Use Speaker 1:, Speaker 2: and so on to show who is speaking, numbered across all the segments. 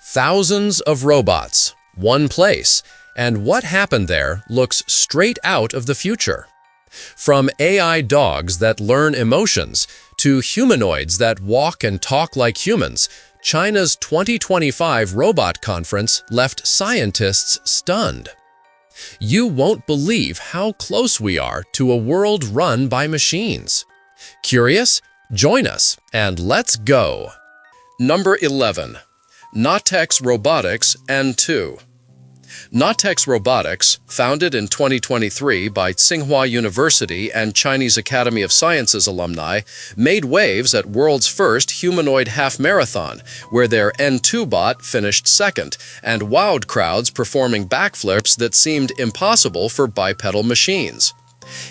Speaker 1: Thousands of robots, one place, and what happened there looks straight out of the future. From AI dogs that learn emotions to humanoids that walk and talk like humans, China's 2025 robot conference left scientists stunned. You won't believe how close we are to a world run by machines. Curious? Join us and let's go! Number 11. Natex Robotics N2. Natex Robotics, founded in 2023 by Tsinghua University and Chinese Academy of Sciences alumni, made waves at world's first humanoid half-marathon, where their N2 bot finished second, and wowed crowds performing backflips that seemed impossible for bipedal machines.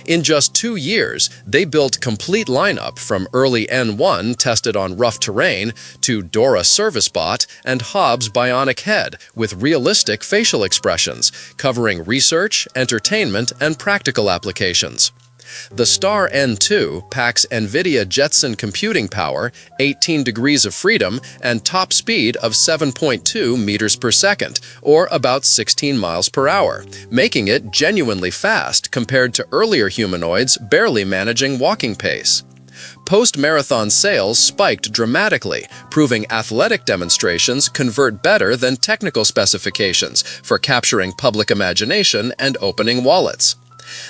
Speaker 1: In just 2 years, they built complete lineup from early N1 tested on rough terrain to Dora Service Bot and Hobbs Bionic Head with realistic facial expressions, covering research, entertainment, and practical applications. The Star N2 packs NVIDIA Jetson computing power, 18 degrees of freedom, and top speed of 7.2 meters per second, or about 16 miles per hour, making it genuinely fast compared to earlier humanoids barely managing walking pace. Post-marathon sales spiked dramatically, proving athletic demonstrations convert better than technical specifications for capturing public imagination and opening wallets.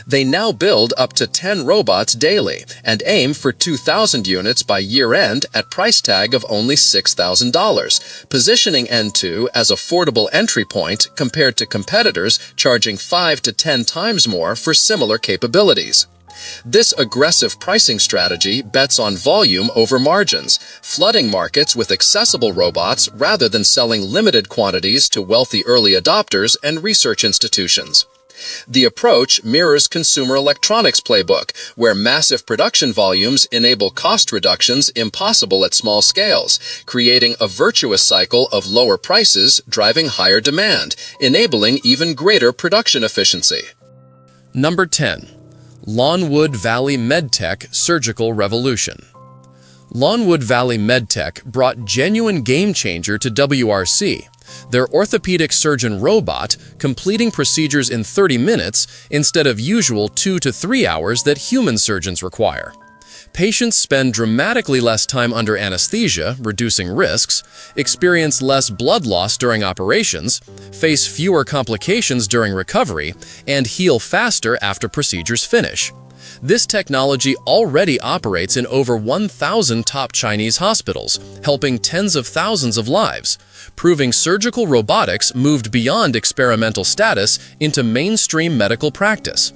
Speaker 1: They now build up to 10 robots daily and aim for 2,000 units by year-end at price tag of only $6,000, positioning N2 as affordable entry point compared to competitors charging 5 to 10 times more for similar capabilities. This aggressive pricing strategy bets on volume over margins, flooding markets with accessible robots rather than selling limited quantities to wealthy early adopters and research institutions. The approach mirrors consumer electronics playbook, where massive production volumes enable cost reductions impossible at small scales, creating a virtuous cycle of lower prices driving higher demand, enabling even greater production efficiency. Number 10. Lawnwood Valley MedTech Surgical Revolution. Lawnwood Valley MedTech brought genuine game-changer to WRC. Their orthopedic surgeon robot completing procedures in 30 minutes instead of usual 2 to 3 hours that human surgeons require. Patients spend dramatically less time under anesthesia, reducing risks, experience less blood loss during operations, face fewer complications during recovery, and heal faster after procedures finish. This technology already operates in over 1,000 top Chinese hospitals, helping tens of thousands of lives, proving surgical robotics moved beyond experimental status into mainstream medical practice.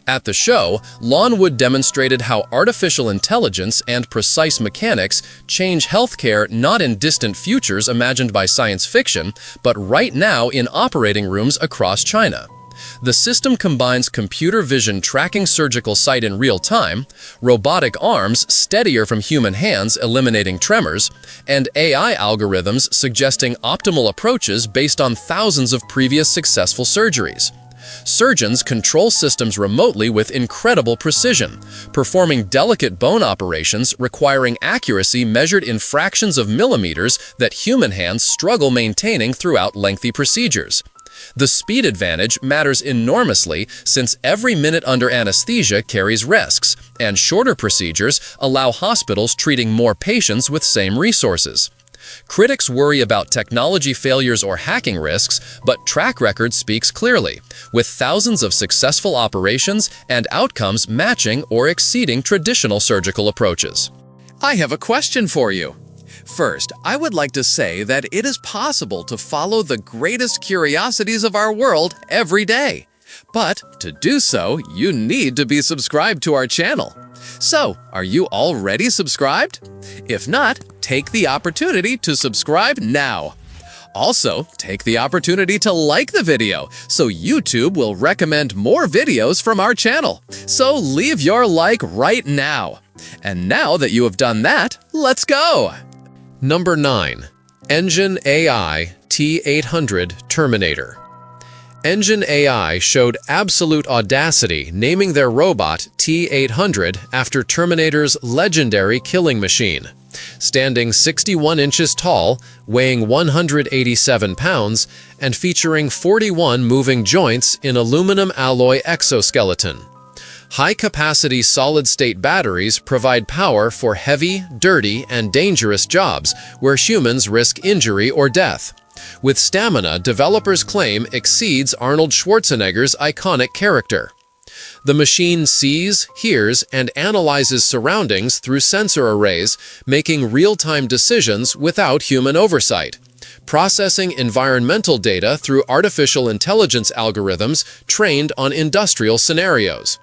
Speaker 1: At the show, Lawnwood demonstrated how artificial intelligence and precise mechanics change healthcare not in distant futures imagined by science fiction, but right now in operating rooms across China. The system combines computer vision tracking surgical site in real time, robotic arms steadier from human hands eliminating tremors, and AI algorithms suggesting optimal approaches based on thousands of previous successful surgeries. Surgeons control systems remotely with incredible precision, performing delicate bone operations requiring accuracy measured in fractions of millimeters that human hands struggle maintaining throughout lengthy procedures. The speed advantage matters enormously since every minute under anesthesia carries risks, and shorter procedures allow hospitals treating more patients with same resources. Critics worry about technology failures or hacking risks, but track record speaks clearly, with thousands of successful operations and outcomes matching or exceeding traditional surgical approaches. I have a question for you. First, I would like to say that it is possible to follow the greatest curiosities of our world every day. But to do so, you need to be subscribed to our channel. So, are you already subscribed? If not, take the opportunity to subscribe now. Also, take the opportunity to like the video so YouTube will recommend more videos from our channel. So leave your like right now. And now that you have done that, let's go! Number 9. Engine AI T800 Terminator. Engine AI showed absolute audacity naming their robot T800 after Terminator's legendary killing machine. Standing 61 inches tall, weighing 187 pounds, and featuring 41 moving joints in aluminum alloy exoskeleton. High-capacity solid-state batteries provide power for heavy, dirty, and dangerous jobs where humans risk injury or death. With stamina, developers claim exceeds Arnold Schwarzenegger's iconic character. The machine sees, hears, and analyzes surroundings through sensor arrays, making real-time decisions without human oversight. Processing environmental data through artificial intelligence algorithms trained on industrial scenarios.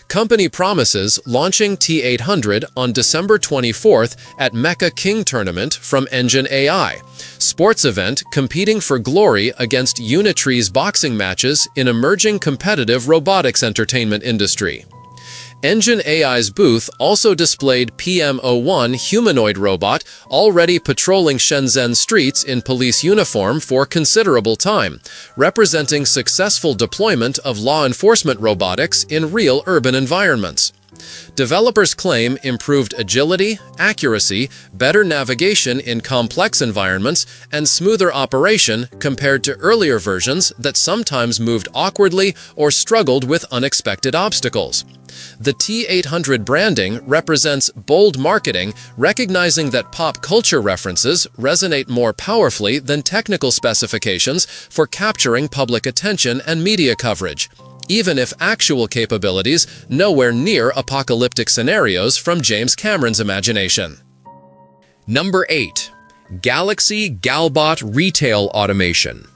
Speaker 1: Company promises launching T800 on December 24th at Mecha King Tournament from Engine AI, sports event competing for glory against Unitree's boxing matches in emerging competitive robotics entertainment industry. Engine AI's booth also displayed PM01 humanoid robot already patrolling Shenzhen streets in police uniform for considerable time, representing successful deployment of law enforcement robotics in real urban environments. Developers claim improved agility, accuracy, better navigation in complex environments, and smoother operation compared to earlier versions that sometimes moved awkwardly or struggled with unexpected obstacles. The T800 branding represents bold marketing, recognizing that pop culture references resonate more powerfully than technical specifications for capturing public attention and media coverage, even if actual capabilities nowhere near apocalyptic scenarios from James Cameron's imagination. Number 8. Galaxy Galbot Retail Automation.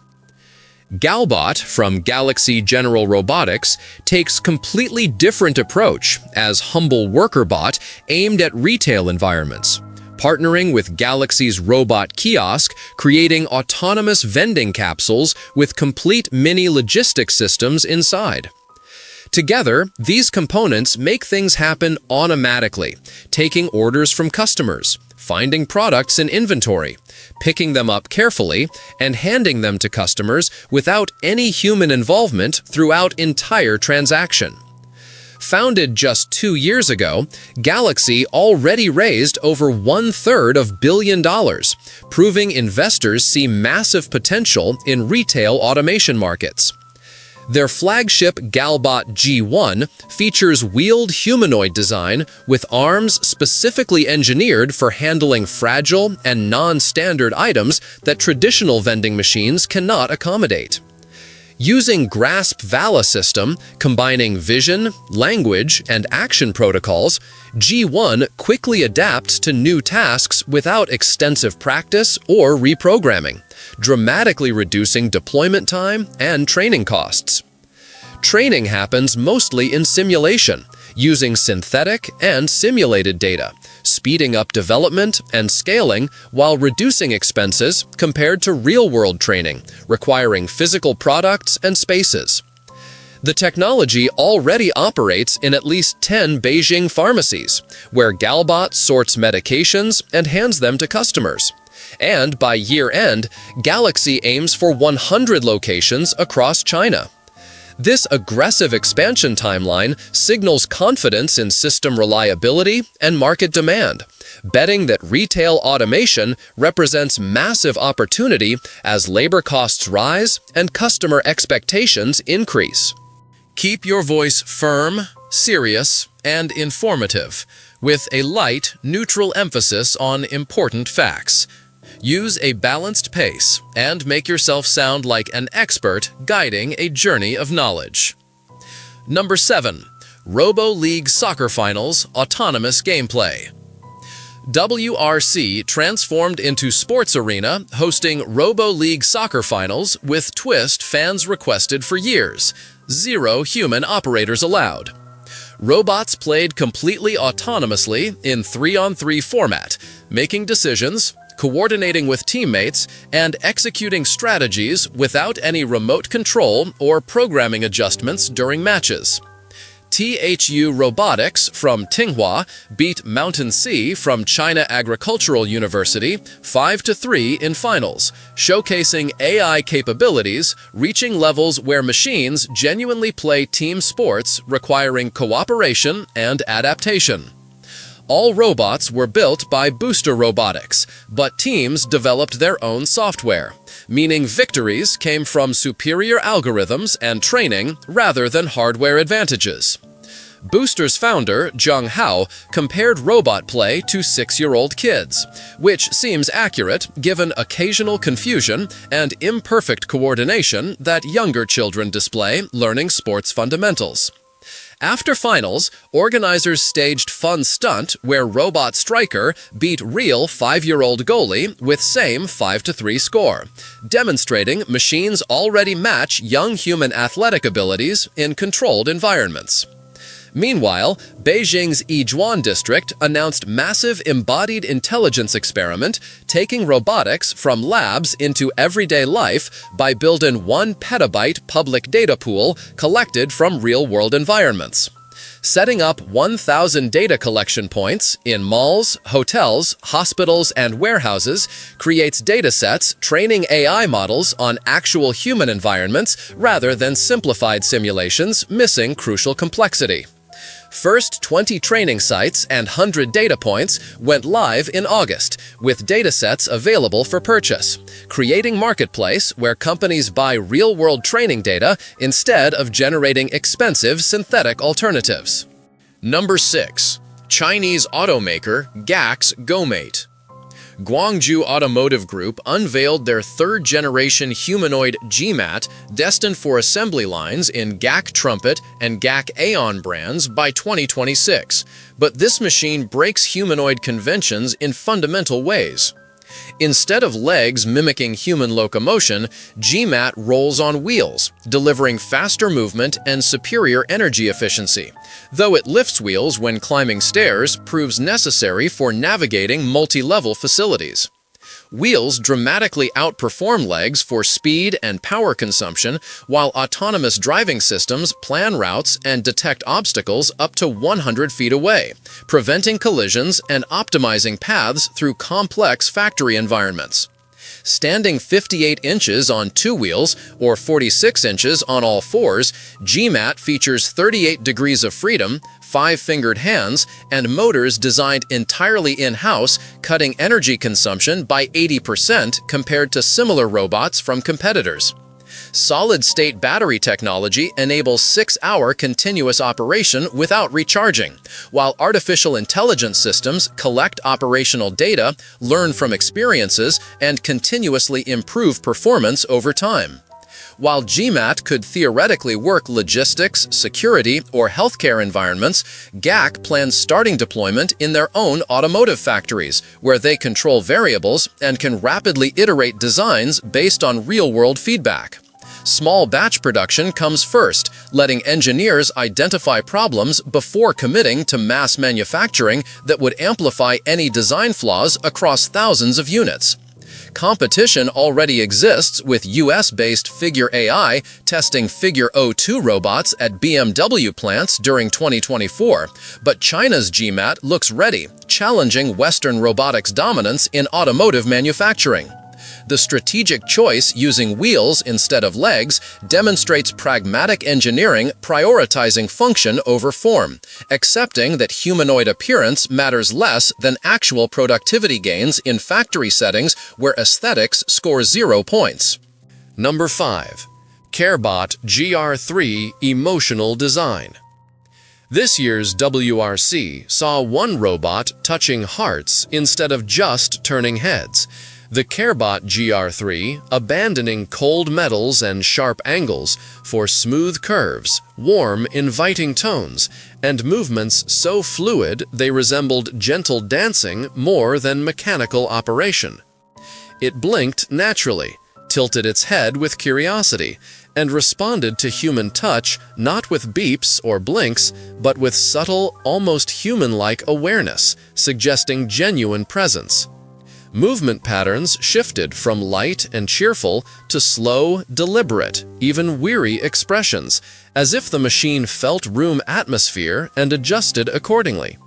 Speaker 1: Galbot, from Galaxy General Robotics, takes completely different approach as humble worker bot aimed at retail environments, partnering with Galaxy's robot kiosk, creating autonomous vending capsules with complete mini logistics systems inside. Together, these components make things happen automatically, taking orders from customers, finding products in inventory, picking them up carefully, and handing them to customers without any human involvement throughout entire transaction. Founded just 2 years ago, Galaxy already raised over $1/3 billion, proving investors see massive potential in retail automation markets. Their flagship Galbot G1 features wheeled humanoid design with arms specifically engineered for handling fragile and non-standard items that traditional vending machines cannot accommodate. Using Grasp Vala system, combining vision, language, and action protocols, G1 quickly adapts to new tasks without extensive practice or reprogramming, dramatically reducing deployment time and training costs. Training happens mostly in simulation, using synthetic and simulated data, speeding up development and scaling while reducing expenses compared to real-world training, requiring physical products and spaces. The technology already operates in at least 10 Beijing pharmacies, where Galbot sorts medications and hands them to customers. And by year-end, Galaxy aims for 100 locations across China. This aggressive expansion timeline signals confidence in system reliability and market demand, betting that retail automation represents massive opportunity as labor costs rise and customer expectations increase. Keep your voice firm, serious, and informative, with a light, neutral emphasis on important facts. Use a balanced pace and make yourself sound like an expert guiding a journey of knowledge. Number 7. Robo League Soccer Finals Autonomous Gameplay. WRC transformed into sports arena, hosting Robo League Soccer Finals with twist fans requested for years. 0 human operators allowed. Robots played completely autonomously in 3-on-3 format, making decisions, coordinating with teammates, and executing strategies without any remote control or programming adjustments during matches. THU Robotics from Tsinghua beat Mountain Sea from China Agricultural University 5-3 in finals, showcasing AI capabilities reaching levels where machines genuinely play team sports requiring cooperation and adaptation. All robots were built by Booster Robotics, but teams developed their own software, meaning victories came from superior algorithms and training rather than hardware advantages. Booster's founder, Jung Hao, compared robot play to 6-year-old kids, which seems accurate given occasional confusion and imperfect coordination that younger children display learning sports fundamentals. After finals, organizers staged fun stunt where robot striker beat real 5-year-old goalie with same 5-3 score, demonstrating machines already match young human athletic abilities in controlled environments. Meanwhile, Beijing's Yizhuan district announced massive embodied intelligence experiment taking robotics from labs into everyday life by building 1 petabyte public data pool collected from real-world environments. Setting up 1,000 data collection points in malls, hotels, hospitals, and warehouses creates datasets training AI models on actual human environments rather than simplified simulations missing crucial complexity. First 20 training sites and 100 data points went live in August, with datasets available for purchase, creating marketplace where companies buy real-world training data instead of generating expensive synthetic alternatives. Number 6. Chinese automaker GAC's GoMate. Guangzhou Automotive Group unveiled their third-generation humanoid GMAT destined for assembly lines in GAC Trumpet and GAC Aeon brands by 2026. But this machine breaks humanoid conventions in fundamental ways. Instead of legs mimicking human locomotion, GMAT rolls on wheels, delivering faster movement and superior energy efficiency. Though it lifts wheels when climbing stairs, proves necessary for navigating multi-level facilities. Wheels dramatically outperform legs for speed and power consumption, while autonomous driving systems plan routes and detect obstacles up to 100 feet away, preventing collisions and optimizing paths through complex factory environments. Standing 58 inches on 2 wheels or 46 inches on all fours, GMAT features 38 degrees of freedom, 5-fingered hands, and motors designed entirely in-house, cutting energy consumption by 80% compared to similar robots from competitors. Solid-state battery technology enables 6-hour continuous operation without recharging, while artificial intelligence systems collect operational data, learn from experiences, and continuously improve performance over time. While GMAT could theoretically work logistics, security, or healthcare environments, GAC plans starting deployment in their own automotive factories, where they control variables and can rapidly iterate designs based on real-world feedback. Small batch production comes first, letting engineers identify problems before committing to mass manufacturing that would amplify any design flaws across thousands of units. Competition already exists with US-based Figure AI testing Figure O2 robots at BMW plants during 2024, but China's GMAT looks ready, challenging Western robotics dominance in automotive manufacturing. The strategic choice using wheels instead of legs demonstrates pragmatic engineering prioritizing function over form, accepting that humanoid appearance matters less than actual productivity gains in factory settings where aesthetics score 0 points. Number 5. CareBot GR3 Emotional Design. This year's WRC saw one robot touching hearts instead of just turning heads. The CareBot GR3 abandoning cold metals and sharp angles for smooth curves, warm, inviting tones, and movements so fluid they resembled gentle dancing more than mechanical operation. It blinked naturally, tilted its head with curiosity, and responded to human touch not with beeps or blinks, but with subtle, almost human-like awareness, suggesting genuine presence. Movement patterns shifted from light and cheerful to slow, deliberate, even weary expressions, as if the machine felt room atmosphere and adjusted accordingly.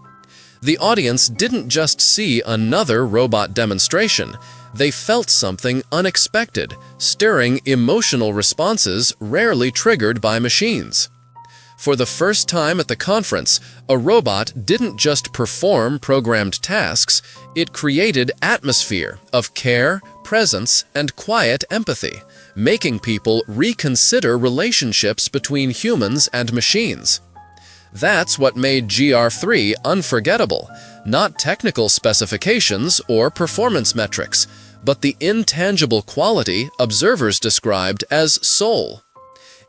Speaker 1: The audience didn't just see another robot demonstration, they felt something unexpected, stirring emotional responses rarely triggered by machines. For the first time at the conference, a robot didn't just perform programmed tasks, it created atmosphere of care, presence, and quiet empathy, making people reconsider relationships between humans and machines. That's what made GR3 unforgettable, not technical specifications or performance metrics, but the intangible quality observers described as soul.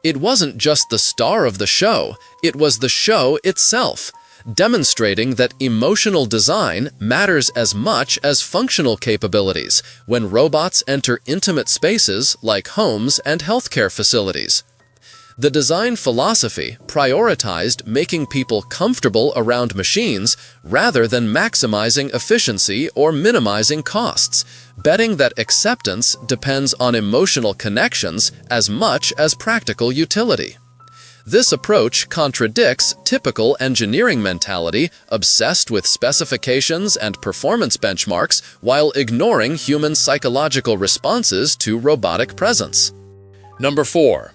Speaker 1: It wasn't just the star of the show, it was the show itself, demonstrating that emotional design matters as much as functional capabilities when robots enter intimate spaces like homes and healthcare facilities. The design philosophy prioritized making people comfortable around machines rather than maximizing efficiency or minimizing costs, betting that acceptance depends on emotional connections as much as practical utility. This approach contradicts typical engineering mentality obsessed with specifications and performance benchmarks while ignoring human psychological responses to robotic presence. Number 4.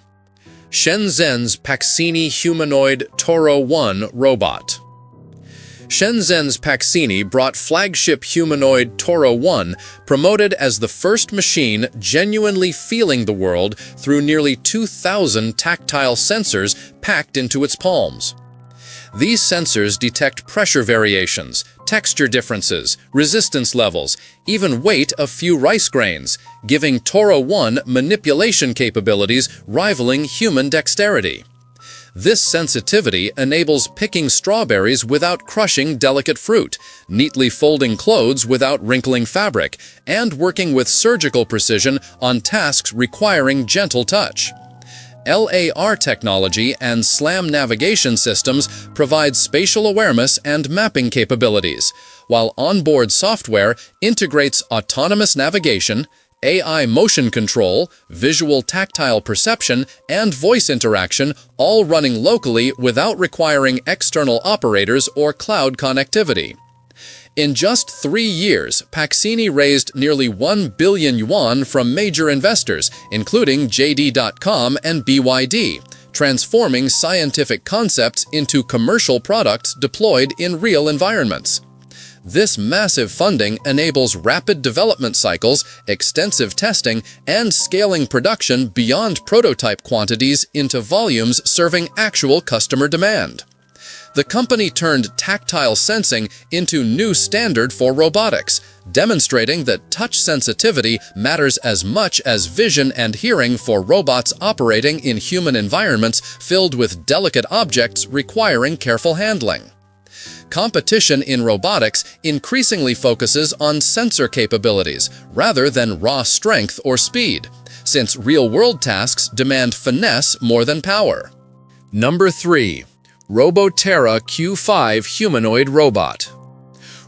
Speaker 1: Shenzhen's Paxini humanoid Toro 1 robot. Shenzhen's Paxini brought flagship humanoid Toro 1, promoted as the first machine genuinely feeling the world through nearly 2,000 tactile sensors packed into its palms. These sensors detect pressure variations, texture differences, resistance levels, even weight of few rice grains, giving Toro 1 manipulation capabilities rivaling human dexterity. This sensitivity enables picking strawberries without crushing delicate fruit, neatly folding clothes without wrinkling fabric, and working with surgical precision on tasks requiring gentle touch. LAR technology and SLAM navigation systems provide spatial awareness and mapping capabilities, while onboard software integrates autonomous navigation, AI motion control, visual tactile perception, and voice interaction, all running locally without requiring external operators or cloud connectivity. In just 3 years, Paxini raised nearly 1 billion yuan from major investors, including JD.com and BYD, transforming scientific concepts into commercial products deployed in real environments. This massive funding enables rapid development cycles, extensive testing, and scaling production beyond prototype quantities into volumes serving actual customer demand. The company turned tactile sensing into new standard for robotics, demonstrating that touch sensitivity matters as much as vision and hearing for robots operating in human environments filled with delicate objects requiring careful handling. Competition in robotics increasingly focuses on sensor capabilities rather than raw strength or speed, since real-world tasks demand finesse more than power. Number 3. Roboterra Q5 humanoid robot.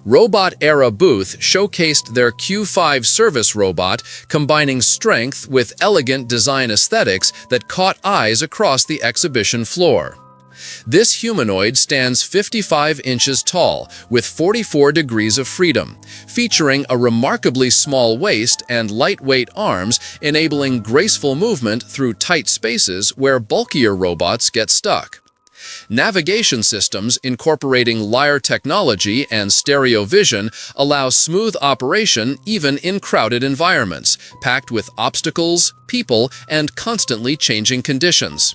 Speaker 1: Robot Era booth showcased their Q5 service robot, combining strength with elegant design aesthetics that caught eyes across the exhibition floor. This humanoid stands 55 inches tall, with 44 degrees of freedom, featuring a remarkably small waist and lightweight arms, enabling graceful movement through tight spaces where bulkier robots get stuck. Navigation systems incorporating LiDAR technology and stereo vision allow smooth operation even in crowded environments, packed with obstacles, people, and constantly changing conditions.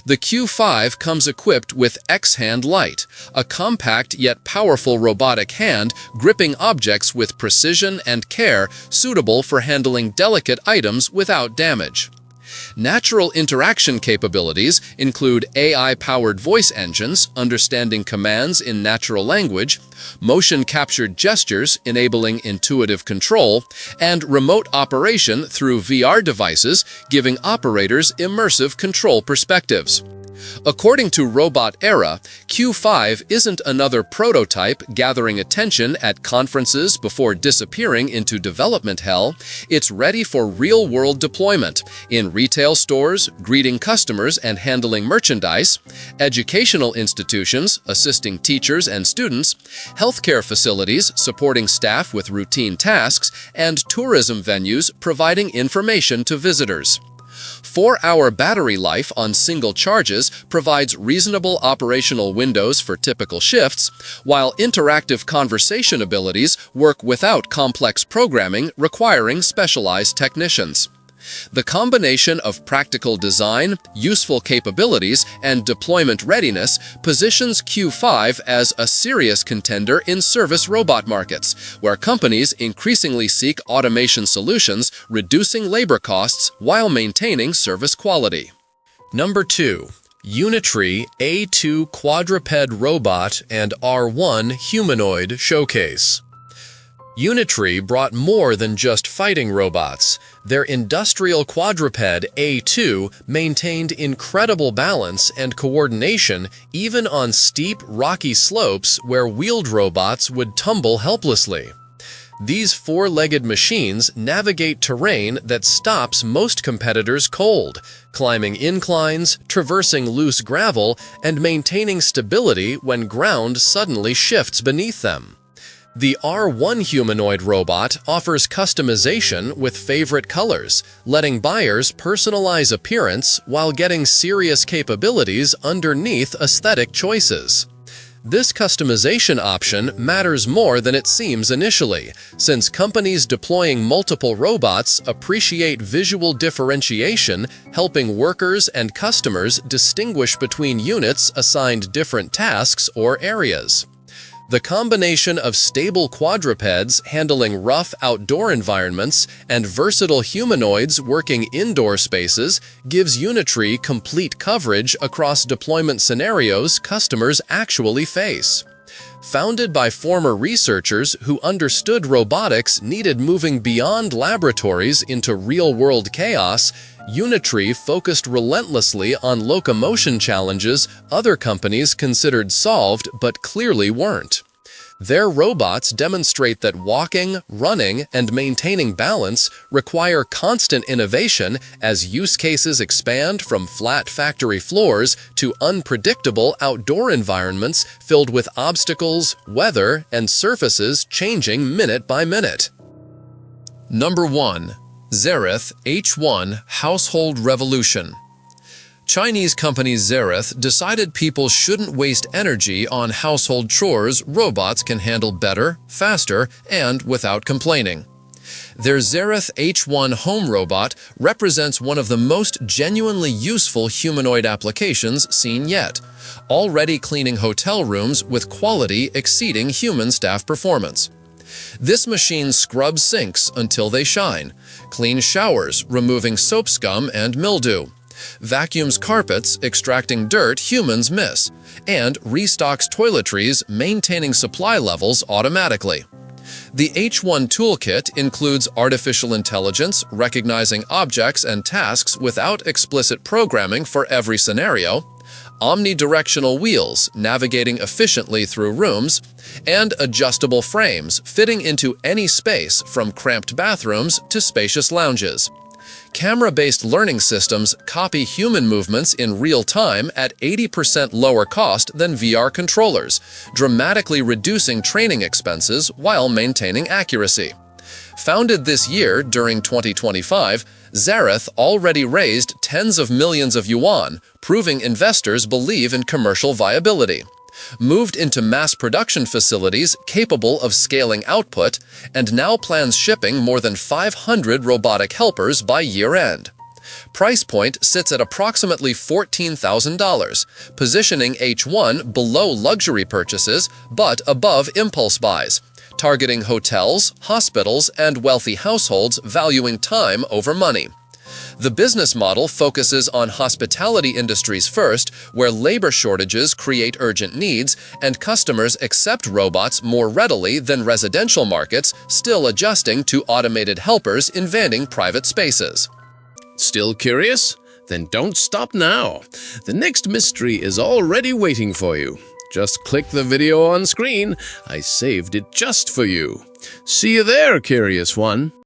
Speaker 1: The Q5 comes equipped with X-Hand Light, a compact yet powerful robotic hand gripping objects with precision and care suitable for handling delicate items without damage. Natural interaction capabilities include AI-powered voice engines understanding commands in natural language, motion-captured gestures enabling intuitive control, and remote operation through VR devices giving operators immersive control perspectives. According to Robot Era, Q5 isn't another prototype gathering attention at conferences before disappearing into development hell. It's ready for real-world deployment in retail stores, greeting customers and handling merchandise, educational institutions assisting teachers and students, healthcare facilities supporting staff with routine tasks, and tourism venues providing information to visitors. 4-hour battery life on single charges provides reasonable operational windows for typical shifts, while interactive conversation abilities work without complex programming requiring specialized technicians. The combination of practical design, useful capabilities, and deployment readiness positions Q5 as a serious contender in service robot markets, where companies increasingly seek automation solutions, reducing labor costs while maintaining service quality. Number 2. Unitree A2 Quadruped Robot and R1 Humanoid Showcase. Unitree brought more than just fighting robots. Their industrial quadruped A2 maintained incredible balance and coordination even on steep, rocky slopes where wheeled robots would tumble helplessly. These four-legged machines navigate terrain that stops most competitors cold, climbing inclines, traversing loose gravel, and maintaining stability when ground suddenly shifts beneath them. The R1 humanoid robot offers customization with favorite colors, letting buyers personalize appearance while getting serious capabilities underneath aesthetic choices. This customization option matters more than it seems initially, since companies deploying multiple robots appreciate visual differentiation, helping workers and customers distinguish between units assigned different tasks or areas. The combination of stable quadrupeds handling rough outdoor environments and versatile humanoids working indoor spaces gives Unitree complete coverage across deployment scenarios customers actually face. Founded by former researchers who understood robotics needed moving beyond laboratories into real-world chaos, Unitree focused relentlessly on locomotion challenges other companies considered solved but clearly weren't. Their robots demonstrate that walking, running, and maintaining balance require constant innovation as use cases expand from flat factory floors to unpredictable outdoor environments filled with obstacles, weather, and surfaces changing minute by minute. Number 1. Xerath H1 Household Revolution. Chinese company Xerath decided people shouldn't waste energy on household chores robots can handle better, faster, and without complaining. Their Xerath H1 home robot represents one of the most genuinely useful humanoid applications seen yet, already cleaning hotel rooms with quality exceeding human staff performance. This machine scrubs sinks until they shine, cleans showers, removing soap scum and mildew, vacuums carpets, extracting dirt humans miss, and restocks toiletries, maintaining supply levels automatically. The H1 toolkit includes artificial intelligence, recognizing objects and tasks without explicit programming for every scenario, omnidirectional wheels navigating efficiently through rooms, and adjustable frames fitting into any space from cramped bathrooms to spacious lounges. Camera-based learning systems copy human movements in real time at 80% lower cost than VR controllers, dramatically reducing training expenses while maintaining accuracy. Founded this year during 2025, Xerath already raised tens of millions of yuan, proving investors believe in commercial viability. Moved into mass production facilities capable of scaling output, and now plans shipping more than 500 robotic helpers by year-end. Price point sits at approximately $14,000, positioning H1 below luxury purchases but above impulse buys, targeting hotels, hospitals, and wealthy households valuing time over money. The business model focuses on hospitality industries first, where labor shortages create urgent needs, and customers accept robots more readily than residential markets, still adjusting to automated helpers invading private spaces.
Speaker 2: Still curious? Then don't stop now. The next mystery is already waiting for you. Just click the video on screen. I saved it just for you. See you there, curious one.